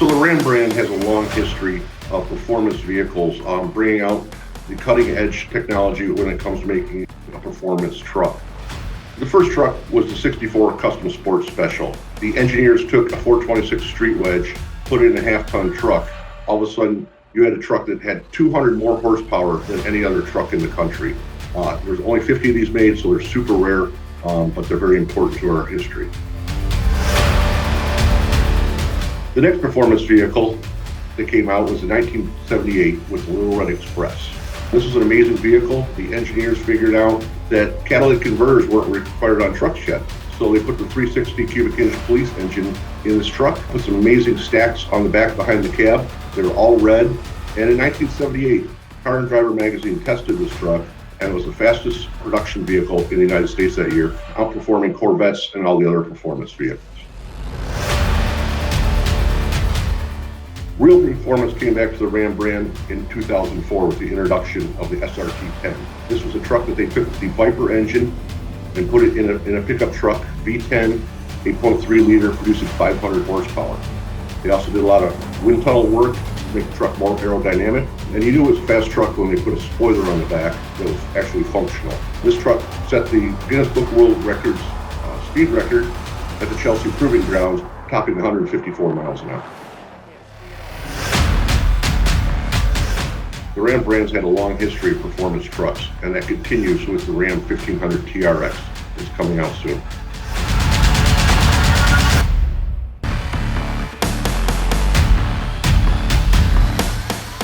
So the Ram brand has a long history of performance vehicles, bringing out the cutting edge technology when it comes to making a performance truck. The first truck was the 64 Custom Sport Special. The engineers took a 426 street wedge, put it in a half-ton truck. All of a sudden, you had a truck that had 200 more horsepower than any other truck in the country. There's only 50 of these made, so they're super rare, but they're very important to our history. The next performance vehicle that came out was in 1978 with the Little Red Express. This was an amazing vehicle. The engineers figured out that catalytic converters weren't required on trucks yet. So they put the 360 cubic inch police engine in this truck, put some amazing stacks on the back behind the cab. They were all red. And in 1978, Car and Driver magazine tested this truck, and it was the fastest production vehicle in the United States that year, outperforming Corvettes and all the other performance vehicles. Real performance came back to the Ram brand in 2004 with the introduction of the SRT-10. This was a truck that they took the Viper engine and put it in a pickup truck, V10, 8.3 liter, producing 500 horsepower. They also did a lot of wind tunnel work to make the truck more aerodynamic. And you knew it was a fast truck when they put a spoiler on the back that was actually functional. This truck set the Guinness Book of World Records speed record at the 𝗙𝗶𝗹𝗶 Proving Grounds, topping 154 miles an hour. The Ram brand's had a long history of performance trucks, and that continues with the Ram 1500 TRX that's coming out soon.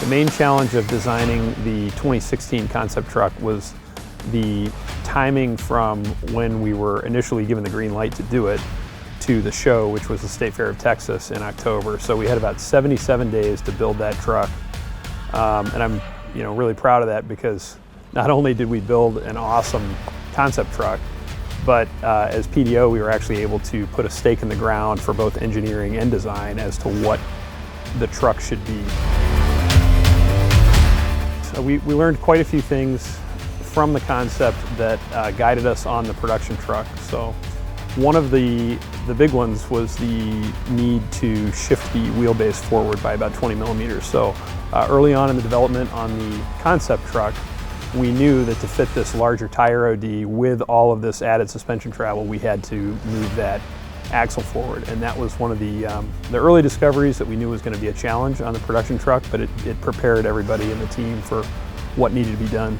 The main challenge of designing the 2016 concept truck was the timing from when we were initially given the green light to do it to the show, which was the State Fair of Texas in October. So we had about 77 days to build that truck. And I'm really proud of that, because not only did we build an awesome concept truck, but as PDO we were actually able to put a stake in the ground for both engineering and design as to what the truck should be. So we learned quite a few things from the concept that guided us on the production truck. So one of the big ones was the need to shift the wheelbase forward by about 20 millimeters. So early on in the development on the concept truck, we knew that to fit this larger tire OD with all of this added suspension travel, we had to move that axle forward. And that was one of the early discoveries that we knew was going to be a challenge on the production truck, but it prepared everybody in the team for what needed to be done.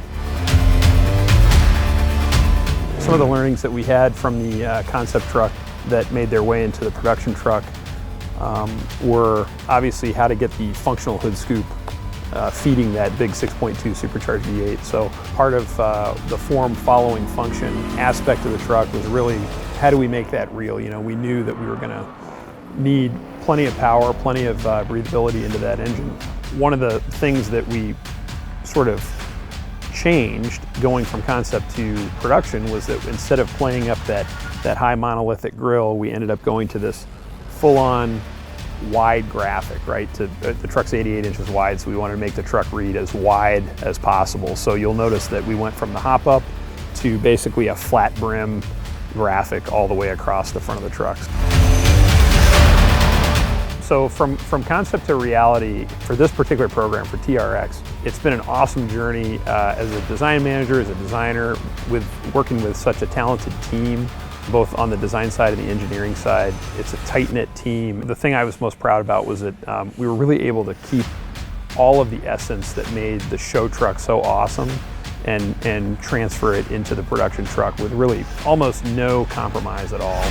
Some of the learnings that we had from the concept truck that made their way into the production truck were obviously how to get the functional hood scoop feeding that big 6.2 supercharged V8. So part of the form following function aspect of the truck was really, how do we make that real? We knew that we were going to need plenty of power, plenty of breathability into that engine. One of the things that we sort of changed going from concept to production was that instead of playing up that high monolithic grille, we ended up going to this full-on wide graphic, right? The truck's 88 inches wide, so we wanted to make the truck read as wide as possible. So you'll notice that we went from the hop-up to basically a flat brim graphic all the way across the front of the trucks. So from concept to reality for this particular program, for TRX, it's been an awesome journey as a design manager, as a designer, with working with such a talented team, both on the design side and the engineering side. It's a tight-knit team. The thing I was most proud about was that we were really able to keep all of the essence that made the show truck so awesome and transfer it into the production truck with really almost no compromise at all.